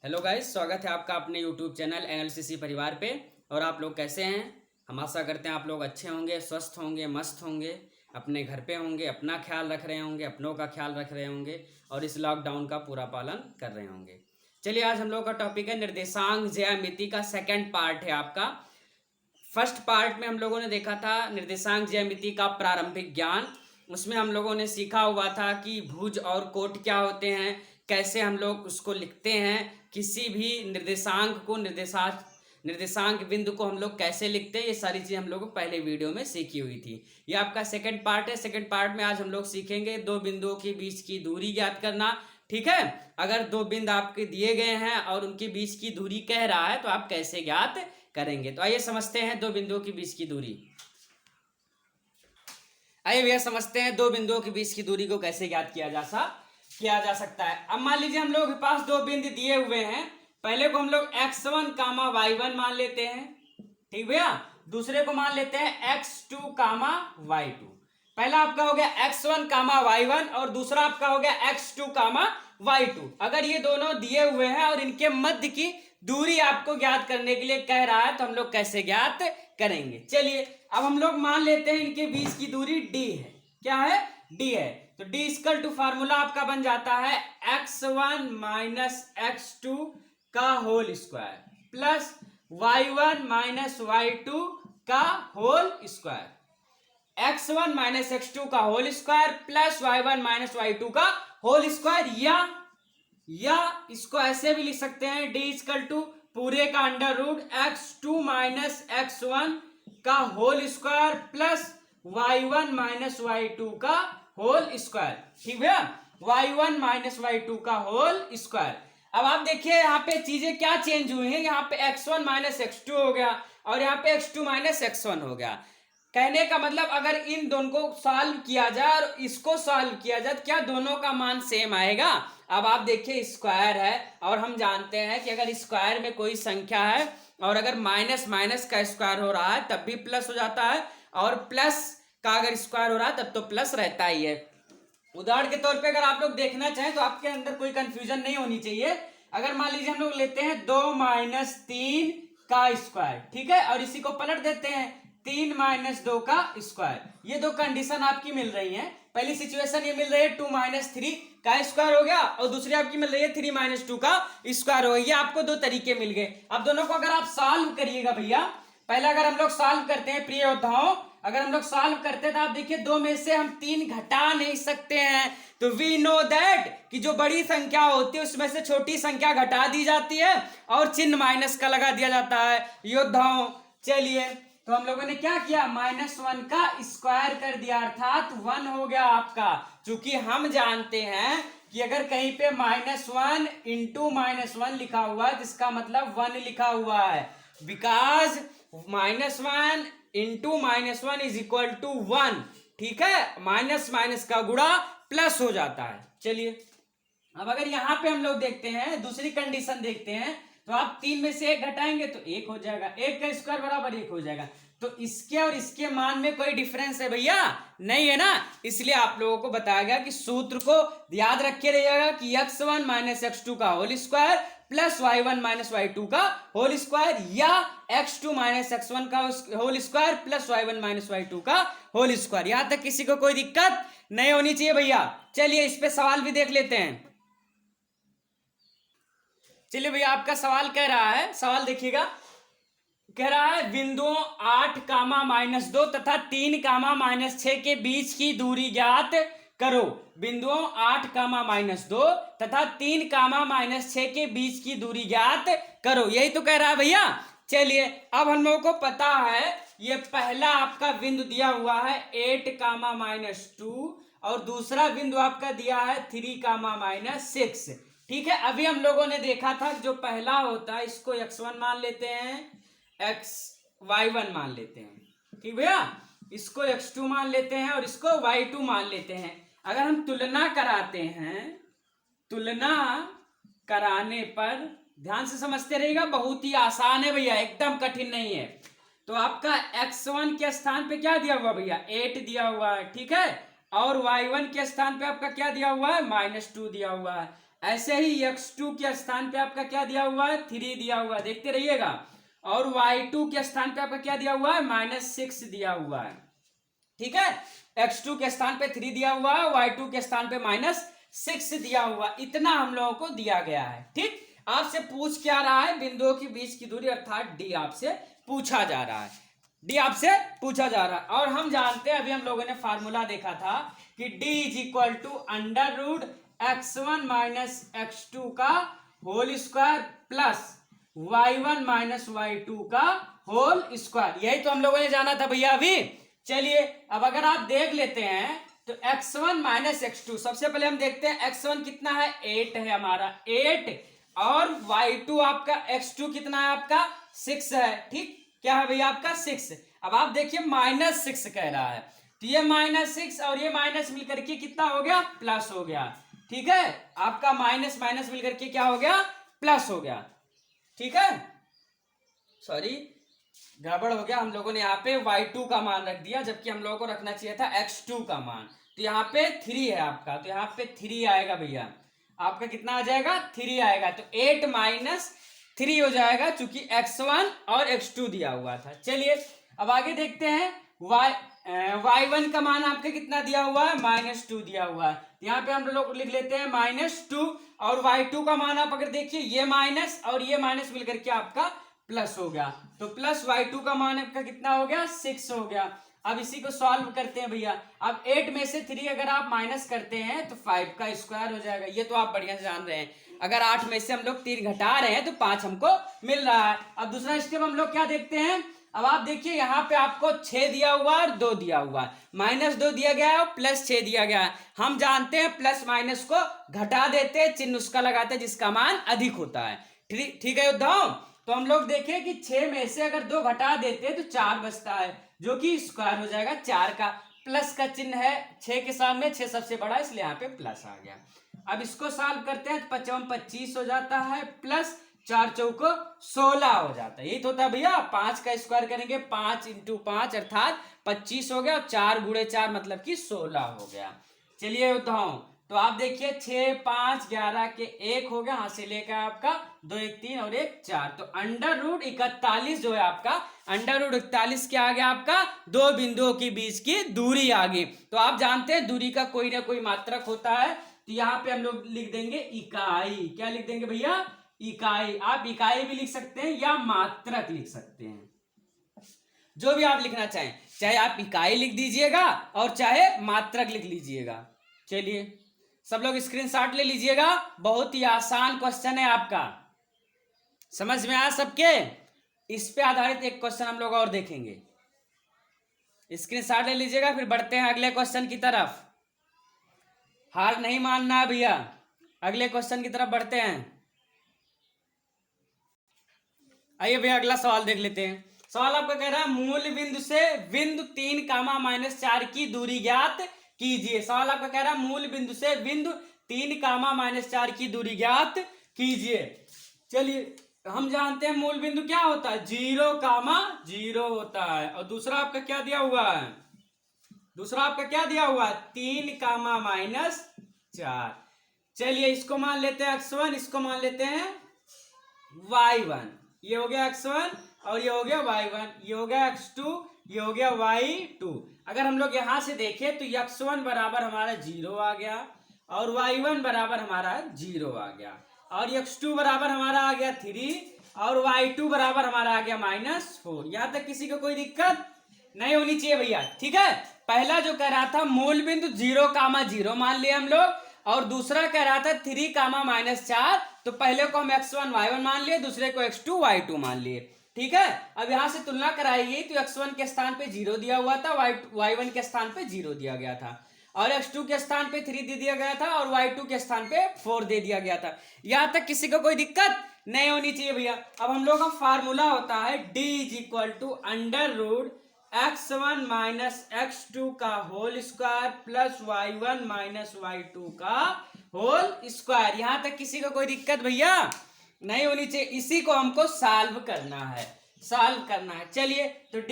Hello guys, स्वागत है आपका अपने यूट्यूब चैनल एनएलसीसी परिवार पे। और आप लोग कैसे हैं? हम आशा करते हैं आप लोग अच्छे होंगे, स्वस्थ होंगे, मस्त होंगे, अपने घर पे होंगे, अपना ख्याल रख रहे होंगे, अपनों का ख्याल रख रहे होंगे और इस लॉकडाउन का पूरा पालन कर रहे होंगे। चलिए, आज हम लोग का टॉपिक है निर्देशांक ज्यामिति का सेकंड पार्ट है आपका। फर्स्ट पार्ट में हम लोगों ने देखा था निर्देशांक ज्यामिति का प्रारंभिक ज्ञान। उसमें हम लोगों ने सीखा हुआ था कि भुज और कोट क्या होते हैं, कैसे हम लोग उसको लिखते हैं, किसी भी निर्देशांक को निर्देशांक बिंदु को हम लोग कैसे लिखते हैं, ये सारी चीज़ हम लोग पहले वीडियो में सीखी हुई थी। ये आपका सेकंड पार्ट है। सेकंड पार्ट में आज हम लोग सीखेंगे दो बिंदुओं के बीच की दूरी ज्ञात करना। ठीक है, अगर दो बिंदु आपके दिए गए हैं और उनके बीच की दूरी कह रहा है तो आप कैसे ज्ञात करेंगे। तो आइए समझते हैं दो बिंदुओं के बीच की दूरी। आइए भैया समझते हैं दो बिंदुओं के बीच की दूरी को कैसे ज्ञात किया जा सकता है। अब मान लीजिए हम लोग के पास दो बिंदु दिए हुए हैं। पहले को हम लोग x1 कामा y1 मान लेते हैं, ठीक भैया। दूसरे को मान लेते हैं x2 कामा y2। पहला आपका हो गया x1 कामा y1 और दूसरा आपका हो गया x2 कामा y2। अगर ये दोनों दिए हुए हैं और इनके मध्य की दूरी आपको ज्ञात करने के लिए कह रहा है तो हम लोग कैसे ज्ञात करेंगे। चलिए, अब हम लोग मान लेते हैं इनके बीच की दूरी d है। क्या है? d है। तो d इक्वल टू फार्मूला आपका बन जाता है x1 माइनस x2 का whole square plus y1 minus y2 का whole square. x1 minus x2 का whole square plus y1 minus y2 का होल स्क्वायर, या इसको ऐसे भी लिख सकते हैं d इक्वल टू पूरे का under root x2 minus x1 का whole square plus y1 minus y2 का होल स्क्वायर। ठीक है, y1 माइनस y2 का होल स्क्वायर। अब आप देखिए यहाँ पे चीजें क्या चेंज हुई हैं। यहाँ पे x1 माइनस x2 हो गया और यहाँ पे x2 माइनस x1 हो गया। कहने का मतलब अगर इन दोनों को सॉल्व किया जाए और इसको सॉल्व किया जाए तो क्या दोनों का मान सेम आएगा? अब आप देखिए स्क्वायर है और हम जानते हैं कि अगर स्क्वायर में कोई संख्या है और अगर माइनस माइनस का स्क्वायर हो रहा है तब भी प्लस हो जाता है और प्लस का अगर स्क्वायर हो रहा है तब तो प्लस रहता ही है। उदाहरण के तौर पे अगर आप लोग देखना चाहें तो आपके अंदर कोई कंफ्यूजन नहीं होनी चाहिए। अगर मान लीजिए हम लोग लेते हैं 2 माइनस 3 का स्क्वायर, ठीक है, और इसी को पलट देते हैं 3 माइनस 2 का स्क्वायर। ये दो कंडीशन आपकी मिल रही है। पहली सिचुएशन ये मिल रही है 2 माइनस 3 का स्क्वायर हो गया और दूसरी आपकी मिल रही है 3 माइनस 2 का स्क्वायर हो गया। ये आपको दो तरीके मिल गए। अब दोनों को अगर आप सॉल्व करिएगा भैया, पहला अगर हम लोग सॉल्व करते हैं प्रिय योद्धाओं, अगर हम लोग सॉल्व करते हैं तो आप देखिए दो में से हम 3 घटा नहीं सकते हैं। तो वी नो दैट कि जो बड़ी संख्या होती है उसमें से छोटी संख्या घटा दी जाती है और चिन्ह माइनस का लगा दिया जाता है योद्धाओं। चलिए, तो हम लोगों ने क्या किया, -1 का स्क्वायर कर दिया अर्थात 1 हो गया आपका। चूंकि हम जानते हैं कि अगर कहीं पे -1 इंटू -1 लिखा हुआ है तो इसका मतलब 1 लिखा हुआ है, because -1 into -1 is equal to 1। ठीक है, माइनस माइनस का गुणा प्लस हो जाता है। चलिए, अब अगर यहां पे हम लोग देखते हैं दूसरी कंडीशन देखते हैं तो आप 3 में से 1 घटाएंगे तो 1 हो जाएगा, 1 का स्क्वायर बराबर 1 हो जाएगा। तो इसके और इसके मान में कोई डिफरेंस है भैया? नहीं है ना। इसलिए आप लोगों को बताया गया कि सूत्र को याद रखे रहिएगा कि x1 माइनस x2 का whole square plus y1 minus y2 का होल स्क्वायर या x2 माइनस x1 का whole square plus y1 minus y2 का होल स्क्वायर। यहां तक किसी को कोई दिक्कत नहीं होनी चाहिए भैया। चलिए, इस पे सवाल भी देख लेते हैं। चलिए भैया, आपका सवाल कह रहा है, सवाल देखिएगा, कह रहा है बिंदुओं 8 कामा -2 तथा 3 कामा -6 के बीच की दूरी ज्ञात करो। बिंदुओं 8 कामा -2 तथा 3 कामा -6 के बीच की दूरी ज्ञात करो, यही तो कह रहा है भैया। चलिए, अब हम लोगों को पता है ये पहला आपका बिंदु दिया हुआ है 8 कामा -2 और दूसरा बिंदु आपका दिया है 3 कामा -6। ठीक है, अभी हम लोगों ने देखा था जो पहला होता है इसको x1 मान लेते हैं, y1 मान लेते हैं। ठीक भैया, इसको x2 मान लेते हैं और इसको y2 मान लेते हैं। अगर हम तुलना कराते हैं, तुलना कराने पर ध्यान से समझते रहिएगा, बहुत ही आसान है भैया, एकदम कठिन नहीं है। तो आपका x1 के स्थान पे क्या दिया हुआ भैया, 8 दिया हुआ है, ठीक है, और y1 के स्थान पे आपका क्या दिया हुआ है, -2 दिया हुआ है। ऐसे ही x2 के स्थान पे आपका क्या दिया हुआ है, 3 दिया हुआ है, देखते रहिएगा। और y2 के स्थान पे आपका क्या दिया हुआ है, -6 दिया हुआ है। ठीक है, x2 के स्थान पे 3 दिया हुआ है, y2 के स्थान पे -6 दिया हुआ, इतना हम लोगों को दिया गया है। ठीक, आपसे पूछ क्या रहा है, बिंदुओं के बीच की दूरी अर्थात डी आपसे पूछा जा रहा है, डी आपसे पूछा जा रहा है। और हम जानते हैं, अभी हम लोगों ने फार्मूला देखा था कि d is equal to √x1 - x2 का whole square plus y1 - y2 का होल स्क्वायर, यही तो हम लोगों ने जाना था भैया अभी। चलिए अब अगर आप देख लेते हैं तो x1 - x2, सबसे पहले हम देखते हैं x1 कितना है, 8 है हमारा, 8, और y2 आपका x2 कितना है आपका, 6 है। ठीक, क्या है भैया आपका 6। अब आप देखिए -6 कह रहा है, तो ये -6 और ये माइनस मिलकर के कितना हो गया, प्लस हो गया। ठीक है, आपका माइनस माइनस मिलकर के क्या हो गया, प्लस हो गया। ठीक है, सॉरी गड़बड़ हो गया, हम लोगों ने यहाँ पे y2 का मान रख दिया, जबकि हम लोगों को रखना चाहिए था x2 का मान। तो यहाँ पे 3 है आपका, तो यहाँ पे 3 आएगा भैया, आपका कितना आ जाएगा, 3 आएगा। तो 8 - 3 हो जाएगा, चूंकि x1 और x2 दिया हुआ था। चलिए अब आगे देखते हैं, y1 का मान आपका कितना दिया हुआ है, -2 दिया हुआ है। यहाँ पे हम लोग लिख लेते हैं -2, और y2 का मान आप अगर देखिए, ये माइनस और ये माइनस मिलकर के आपका प्लस हो गया, तो प्लस y2 का मान आपका कितना हो गया, 6 हो गया। अब इसी को सॉल्व करते हैं भैया। अब 8 में से 3 अगर आप माइनस करते हैं तो 5 का स्क्वायर हो जाएगा, ये तो आप बढ़िया से जान रहे हैं। अगर 8 में से हम लोग 3 घटा रहे हैं तो 5 हमको मिल रहा है। अब दूसरा स्टेप हम लोग क्या देखते हैं, अब आप देखिए यहाँ पे आपको 6 दिया हुआ है और 2 दिया हुआ है, -2 दिया गया है और +6 दिया गया है। हम जानते हैं प्लस माइनस को घटा देते हैं, चिन्ह उसका लगाते हैं जिसका मान अधिक होता है। ठीक है योद्धाओं, तो हम लोग देखें कि 6 में से अगर 2 घटा देते हैं तो 4 बचता है, जो कि स्क्वायर हो जाएगा 4 का, प्लस का चिन्ह है 6 के सामने, 6 सबसे बड़ा इसलिए यहाँ पे प्लस आ गया। अब इसको सॉल्व करते हैं, 5 × 25 हो जाता है, प्लस 4 × 4 = 16 हो जाता है। यही तो होता है भैया, 5 का स्क्वायर करेंगे, 5 × 5 अर्थात 25 हो गया, और 4 × 4 मतलब कि 16 हो गया। चलिए योद्धाओं, तो आप देखिए 6, 5, 11 के 1 हो गया, हाथ से लेकर आपका 2, 1, 3 और 1, 4, तो √41 जो है आपका, √41 क्या आ गया आपका, दो बिंदुओं के बीच की दूरी आ गई। तो आप जानते हैं दूरी का कोई ना कोई मात्रक होता है, तो यहाँ पे हम लोग लिख देंगे इकाई। क्या लिख देंगे भैया, इकाई। आप इकाई भी लिख सकते हैं या मात्रक लिख सकते हैं, जो भी आप लिखना चाहें, चाहे आप इकाई लिख दीजिएगा और चाहे मात्रक लिख लीजिएगा। चलिए सब लोग स्क्रीनशॉट ले लीजिएगा, बहुत ही आसान क्वेश्चन है आपका, समझ में आया सबके। इस पे आधारित एक क्वेश्चन हम लोग और देखेंगे, स्क्रीनशॉट ले लीजिएगा, फिर बढ़ते हैं अगले क्वेश्चन की तरफ। हार नहीं मानना है भैया, अगले क्वेश्चन की तरफ बढ़ते हैं। आइए भैया अगला सवाल देख लेते हैं। सवाल आपका कह रहा है मूल बिंदु से बिंदु 3, -4 की दूरी ज्ञात कीजिए। सवाल आपका कह रहा है मूल बिंदु से बिंदु 3, -4 की दूरी ज्ञात कीजिए। चलिए हम जानते हैं मूल बिंदु क्या होता है, 0, होता है, और दूसरा आपका क्या दिया हुआ है, दूसरा आपका क्या दिया हुआ है, 3, -4। चलिए इसको मान लेते हैं x1, इसको मान लेते हैं y1, ये हो गया x1 और ये हो गया y1, ये हो गया x2, ये हो गया y2। अगर हम लोग यहां से देखें तो x1 बराबर हमारा 0 आ गया, और y1 बराबर हमारा 0 आ गया, और x2 बराबर हमारा आ गया 3, और y2 बराबर हमारा आ गया -4। यहां तक किसी को कोई दिक्कत नहीं होनी चाहिए भैया। ठीक है, पहला जो कह रहा था मूल बिंदु 0, मान लिया हम लोग, और दूसरा कह रहा था 3, -4, तो पहले को हम x1 y1 मान लिए, दूसरे को x2 y2 मान लिए। ठीक है, अब यहां से तुलना कराएगी तो x1 के स्थान पे 0 दिया हुआ था, y1 के स्थान पे 0 दिया गया था, और x2 के स्थान पे 3 दे दिया गया था, और y2 के स्थान पे 4 दे दिया गया था। यहां तक किसी को कोई दिक्कत नहीं होनी चाहिए भैया। अब हम लोग का फार्मूला होता है d = √x1 - x2 का whole square plus y1 - y2 का होल स्क्वायर। यहां तक किसी को कोई दिक्कत भैया नहीं होनी चाहिए। इसी को हमको सॉल्व करना है, सॉल्व करना है। चलिए तो d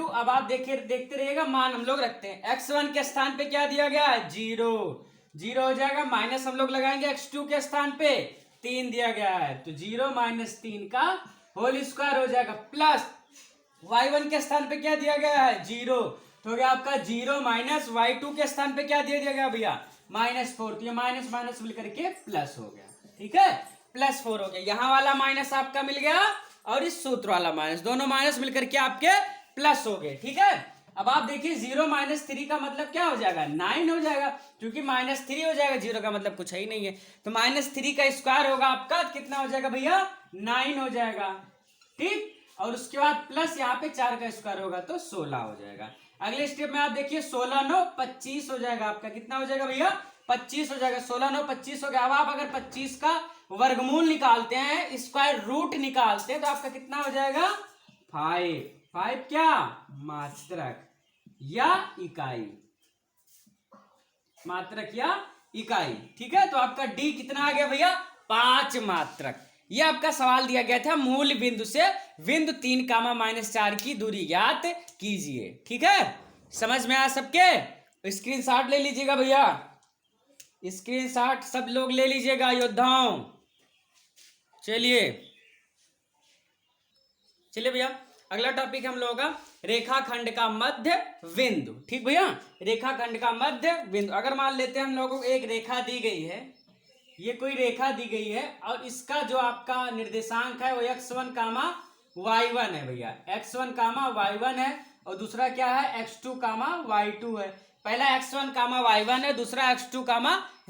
= अब आप देखिए, देखते रहिएगा, मान हम लोग रखते हैं x1 के स्थान पे क्या दिया गया है, 0, जीरो हो जाएगा, माइनस हम लोग लगाएंगे x2 के स्थान पे 3 दिया गया है तो 0 माइनस 3 का होल स्क्वायर हो जाएगा, प्लस y1 के स्थान पे क्या दिया गया है 0, तो हो गया आपका 0 माइनस y2 के स्थान पे क्या दिया गया भैया -4, तो ये माइनस माइनस मिलकर के प्लस हो गया, ठीक है, +4 हो गया। यहाँ वाला माइनस आपका मिल गया और इस सूत्र वाला माइनस, दोनों माइनस मिलकर के आपके प्लस हो गए, ठीक है। अब आप देखिए 0 माइनस 3 का मतलब क्या हो जाएगा 9 हो जाएगा, क्योंकि -3 हो जाएगा, 0 का मतलब कुछ है ही नहीं है, तो -3 का स्क्वायर होगा आपका कितना हो जाएगा भैया 9 हो जाएगा, ठीक। और उसके बाद प्लस यहाँ पे 4 का स्क्वायर होगा तो 16 हो जाएगा। अगले स्टेप में आप देखिए 16 9 25 हो जाएगा आपका, कितना हो जाएगा भैया 25 हो जाएगा, 16 9 25 हो गया। अब आप अगर 25 का वर्गमूल निकालते हैं, स्क्वायर रूट निकालते हैं, तो आपका कितना हो जाएगा 5 क्या मात्रक या इकाई, मात्रक या इकाई, ठीक है। तो आपका डी कितना आ गया भैया 5 मात्रक। ये आपका सवाल दिया गया था, मूल बिंदु से बिंदु 3 -4 की दूरी ज्ञात कीजिए, ठीक है। समझ में आया सबके? स्क्रीनशॉट ले लीजिएगा भैया, स्क्रीनशॉट सब लोग ले लीजिएगा योद्धाओं। चलिए भैया अगला टॉपिक हम लोगों का रेखाखंड का मध्य बिंदु, ठीक भैया, रेखाखंड का मध्य बिंदु। अगर मान लेते हैं हम लोगों को एक रेखा दी गई है, ये कोई रेखा दी गई है और इसका जो आपका निर्देशांक है वो x1, y1 है भैया, x1, y1 है, और दूसरा क्या है x2, y2 है। पहला x1, y1 है, दूसरा x2,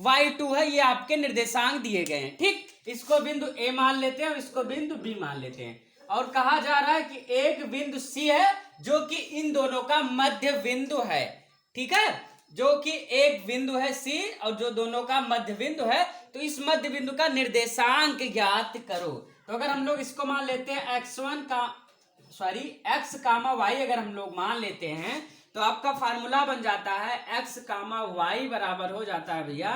y2 है, ये आपके निर्देशांक दिए गए हैं, ठीक। इसको बिंदु A मान लेते हैं और इसको बिंदु B मान लेते हैं, और कहा जा रहा है कि एक बिंदु C है जो कि इन दोनों का मध्य बिंदु है, ठीक है, जो कि एक बिंदु है C और जो दोनों का मध्य बिंदु है, तो इस मध्य बिंदु का निर्देशांक ज्ञात करो। तो अगर हम लोग इसको मान लेते हैं x, y अगर हम लोग मान लेते हैं तो आपका फार्मूला बन जाता है x, y बराबर हो जाता है भैया,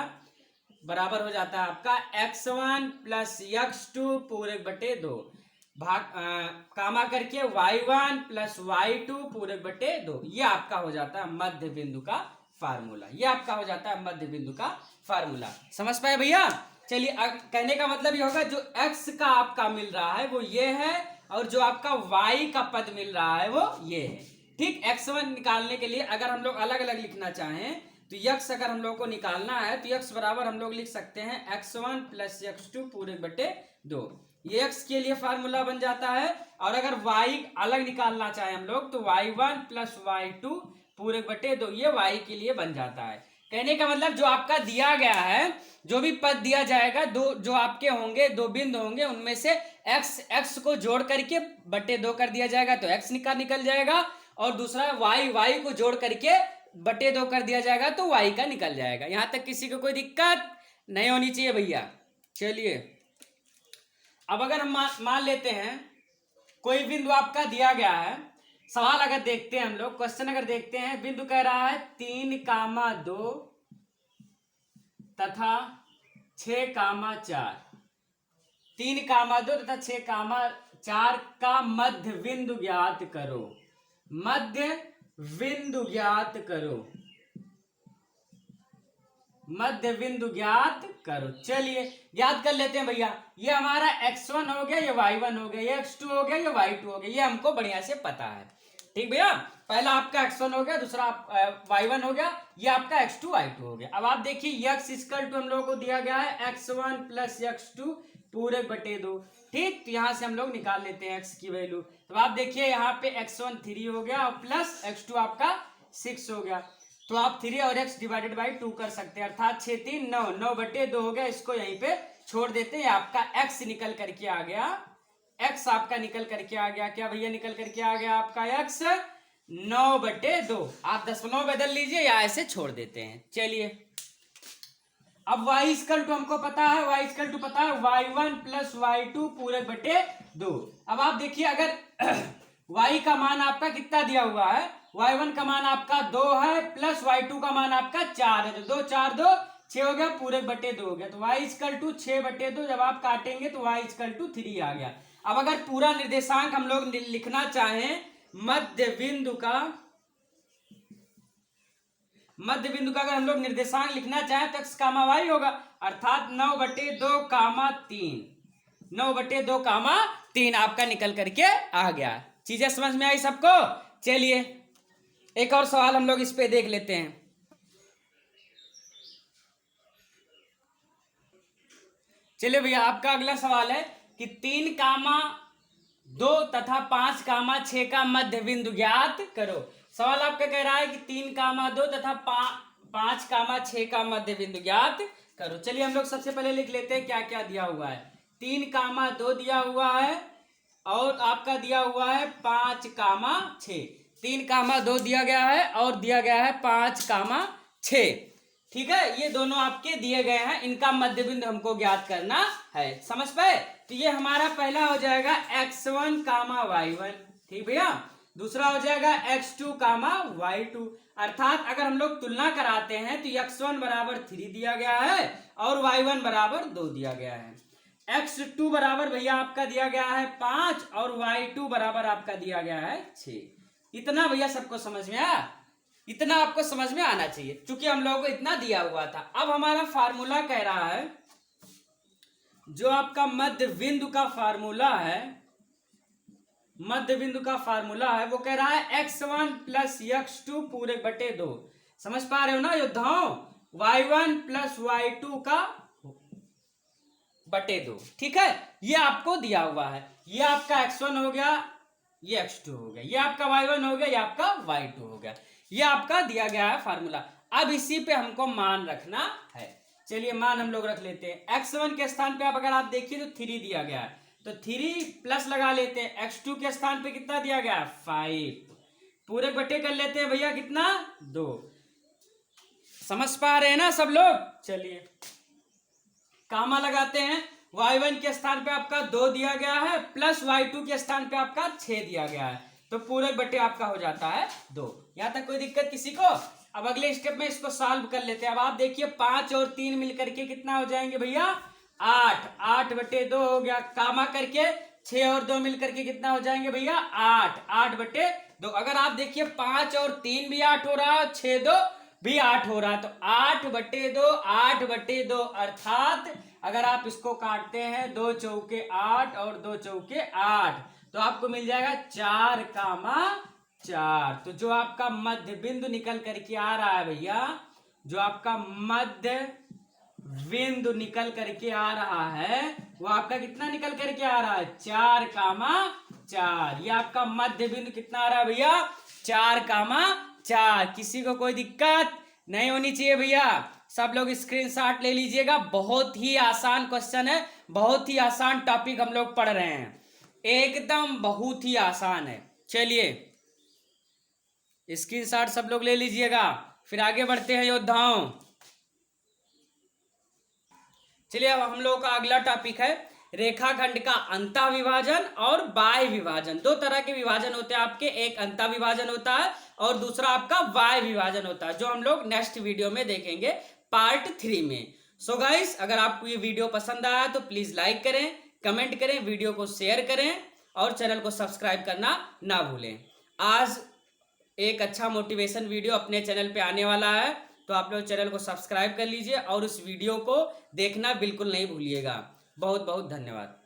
बराबर हो जाता है आपका x1 प्लस x2 पूरे बटे 2 भाग कामा करके y1 प्लस y2 पूरे बटे 2, ये आपका हो जाता है मध्य बिंदु का फार्मूला, ये आपका हो जाता है मध्य बिंदु का फार्मूला। समझ पाए भैया? चलिए कहने का मतलब ये होगा जो x का आपका मिल रहा है वो ये है, और जो आपका y का पद मिल रहा है वो ये है, ठीक। x1 निकालने के लिए अगर हम लोग अलग अलग लिखना चाहें तो x अगर हम लोग को निकालना है तो x बराबर हम लोग लिख सकते हैं x1 प्लस x2 पूरे बटे 2, ये x के लिए फार्मूला बन जाता है। और अगर y अलग निकालना चाहे हम लोग तो y1 प्लस y2 पूरे बटे 2, ये y के लिए बन जाता है। कहने का मतलब जो आपका दिया गया है, जो भी पद दिया जाएगा, दो जो आपके होंगे, दो बिंदु होंगे, उनमें से x को जोड़ करके बटे 2 कर दिया जाएगा तो x निकल जाएगा, और दूसरा y को जोड़ करके बटे 2 कर दिया जाएगा तो y का निकल जाएगा। यहां तक किसी को कोई दिक्कत नहीं होनी चाहिए भैया। चलिए अब अगर हम मान लेते हैं कोई बिंदु आपका दिया गया है, सवाल अगर देखते हैं हम लोग, क्वेश्चन अगर देखते हैं, बिंदु कह रहा है 3, 2 तथा 6, 4, 3, 2 तथा 6, 4 का मध्य बिंदु ज्ञात करो, मध्य बिंदु ज्ञात करो, मध्य बिंदु ज्ञात करो। चलिए ज्ञात कर लेते हैं भैया, ये हमारा x1 हो गया, ये y1 हो गया, ये x2 हो गया, ये y2 हो गया, ये हमको बढ़िया से पता है, ठीक भैया। पहला आपका x1 हो गया, दूसरा y1 हो गया, ये आपका x2 y2 हो गया। अब आप देखिए x इक्वल टू हम लोगों को दिया गया है x1 प्लस x2 पूरे बटे 2, ठीक। तो यहाँ से हम लोग निकाल लेते हैं x की वैल्यू। तो आप देखिए यहाँ पे x1 3 हो गया और प्लस x2 आपका 6 हो गया, तो आप 3 और x डिवाइडेड बाई 2 कर सकते हैं, अर्थात 6 3 9, 9 बटे 2 हो गया, इसको यहीं पे छोड़ देते हैं। आपका x निकल करके आ गया, x आपका निकल करके आ गया, क्या भैया निकल करके आ गया आपका x 9 बटे 2। आप दशमलव बदल लीजिए या ऐसे छोड़ देते हैं। चलिए अब y इक्वल टू हमको पता है, y इक्वल टू पता है y1 प्लस y2 पूरे बटे 2। अब आप देखिए अगर y का मान आपका कितना दिया हुआ है, y1 का मान आपका 2 है, प्लस y2 का मान आपका 4 है, तो 2 4 2 6 हो गया, पूरे बटे 2 हो गया, तो y इक्वल टू 6 बटे 2 जब आप काटेंगे तो y इक्वल टू 3 आ गया। अब अगर पूरा निर्देशांक हम लोग लिखना चाहें मध्य बिंदु का, मध्य बिंदु का अगर हम लोग निर्देशांक लिखना चाहें तो x कामा y होगा, अर्थात 9/2, 3 9/2, 3 आपका निकल करके आ गया। चीजें समझ में आई सबको? चलिए एक और सवाल हम लोग इस पे देख लेते हैं। चलिए भैया, आपका अगला सवाल है कि 3, 2 तथा 5, 6 का मध्य बिंदु ज्ञात करो। सवाल आपका कह रहा है कि 3, 2 तथा 5, 6 का मध्य बिंदु ज्ञात करो। चलिए हम लोग सबसे पहले लिख लेते हैं क्या क्या दिया हुआ है। 3, 2 दिया हुआ है और आपका दिया हुआ है 5, 6। 3, 2 दिया गया है और दिया गया है 5, 6। ठीक है, ये दोनों आपके दिए गए हैं, इनका मध्य बिंदु हमको ज्ञात करना है। समझ पाए? तो ये हमारा पहला हो जाएगा x1, y1। ठीक भैया। दूसरा हो जाएगा x2, y2। अर्थात अगर हम लोग तुलना कराते हैं तो x1 बराबर 3 दिया गया है और y1 बराबर 2 दिया गया है। x2 बराबर भैया आपका दिया गया है 5 और y2 बराबर आपका दिया गया है 6। इतना भैया सबको समझ में आया? इतना आपको समझ में आना चाहिए, क्योंकि हम लोगों को इतना दिया हुआ था। अब हमारा फार्मूला कह रहा है, जो आपका मध्य बिंदु का फार्मूला है, मध्य बिंदु का फार्मूला है वो कह रहा है x1 प्लस x2 पूरे बटे 2। समझ पा रहे हो ना योद्धाओं? y1 प्लस y2 का बटे 2। ठीक है, ये आपको दिया हुआ है। ये आपका x1 हो गया, ये x2 हो गया, ये आपका y1 हो गया, ये आपका y2 हो गया। ये आपका दिया गया है फार्मूला। अब इसी पे हमको मान रखना है। चलिए मान हम लोग रख लेते हैं। x1 के स्थान पे अगर आप देखिए तो 3 दिया गया है, तो 3 प्लस लगा लेते हैं। x2 के स्थान पे कितना दिया गया है? 5। पूरे बटे कर लेते हैं भैया, कितना? 2। समझ पा रहे हैं ना सब लोग? चलिए कामा लगाते हैं। y1 के स्थान पे आपका 2 दिया गया है प्लस y2 के स्थान पे आपका 6 दिया गया है, तो पूरे बटे आपका हो जाता है 2। यहां तक कोई दिक्कत किसी को? अब अगले स्टेप में इसको सॉल्व कर लेते हैं। अब आप देखिए 5 और 3 मिलकर के कितना हो जाएंगे भैया? 8। 8/2 हो गया। कामा करके 6 और 2 मिलकर के कितना हो जाएंगे भैया? 8। 8/2। अगर आप देखिए 5 और 3 भी 8 हो रहा है, 6 2 भी 8 हो रहा है, तो 8/2 8/2। अर्थात अगर आप इसको काटते हैं 2 चौके 8 और 2 चौके 8, तो आपको मिल जाएगा 4, 4। तो जो आपका मध्य बिंदु निकल करके आ रहा है भैया, जो आपका मध्य बिंदु निकल करके आ रहा है वो आपका कितना निकल करके आ रहा है? 4, 4। ये आपका मध्य बिंदु कितना आ रहा है भैया? 4, 4। किसी को कोई दिक्कत नहीं होनी चाहिए भैया। सब लोग स्क्रीनशॉट ले लीजिएगा। बहुत ही आसान क्वेश्चन है, बहुत ही आसान टॉपिक हम लोग पढ़ रहे हैं, एकदम बहुत ही आसान है। चलिए स्क्रीनशॉट सब लोग ले लीजिएगा, फिर आगे बढ़ते हैं योद्धाओं। चलिए अब हम लोग का अगला टॉपिक है रेखाखंड का अंतः विभाजन और बाह्य विभाजन। 2 तरह के विभाजन होते हैं आपके, एक अंतः विभाजन होता है और दूसरा आपका बाह्य विभाजन होता है, जो हम लोग नेक्स्ट वीडियो में देखेंगे पार्ट 3 में। सो गाइस, अगर आपको ये वीडियो पसंद आया तो प्लीज लाइक करें, कमेंट करें, वीडियो को शेयर करें और चैनल को सब्सक्राइब करना ना भूलें। आज एक अच्छा मोटिवेशन वीडियो अपने चैनल पे आने वाला है, तो आप लोग चैनल को सब्सक्राइब कर लीजिए और उस वीडियो को देखना बिल्कुल नहीं भूलिएगा। बहुत बहुत धन्यवाद।